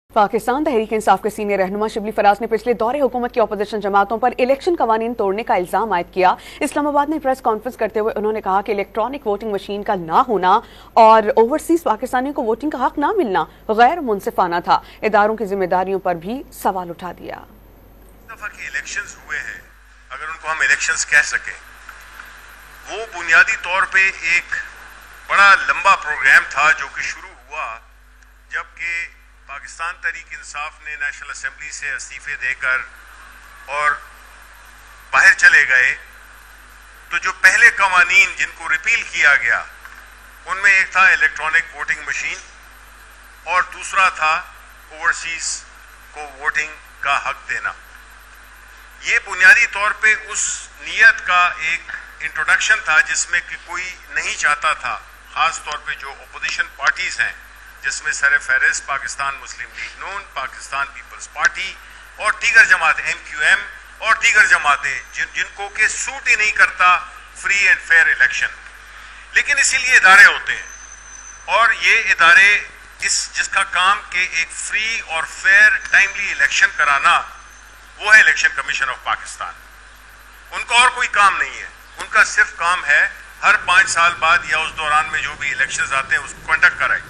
पाकिस्तान तहरीक इंसाफ के सीनियर रहनुमा शिबली फराज ने पिछले दौरे हुकूमत की अपोजिशन जमातों पर इलेक्शन कवानीन तोड़ने का इल्जाम आयद किया। इस्लामाबाद में प्रेस कॉन्फ्रेंस करते हुए उन्होंने कहा कि इलेक्ट्रॉनिक वोटिंग मशीन का ना होना और ओवरसीज पाकिस्तानियों को वोटिंग का हक ना मिलना गैर मुनसिफाना था। इदारों की जिम्मेदारियों पर भी सवाल उठा दिया। इलेक्शंस हुए हैं, अगर उनको हम इलेक्शंस कह सकें, वो बुनियादी तौर पे एक बड़ा लंबा प्रोग्राम था जो कि शुरू हुआ जबकि पाकिस्तान तहरीक इंसाफ ने नेशनल असेंबली से इस्तीफे देकर और बाहर चले गए। तो जो पहले कवानीन जिनको रिपील किया गया उनमें एक था इलेक्ट्रॉनिक वोटिंग मशीन और दूसरा था ओवरसीज को वोटिंग का हक देना। ये बुनियादी तौर पे उस नियत का एक इंट्रोडक्शन था जिसमें कि कोई नहीं चाहता था, खास तौर पे जो अपोजिशन पार्टीज हैं जिसमें सर फहरिस्त पाकिस्तान मुस्लिम लीग नून, पाकिस्तान पीपल्स पार्टी और दीगर जमातें MQM और दीगर जमातें जिनको के सूट ही नहीं करता फ्री एंड फेयर इलेक्शन। लेकिन इसीलिए इदारे होते हैं और ये इदारे जिसका काम के एक फ्री और फेयर टाइमली इलेक्शन कराना वो है इलेक्शन कमीशन ऑफ पाकिस्तान। उनका और कोई काम नहीं है, उनका सिर्फ काम है हर 5 साल बाद या उस दौरान में जो भी इलेक्शंस आते हैं उसको कंडक्ट कराए।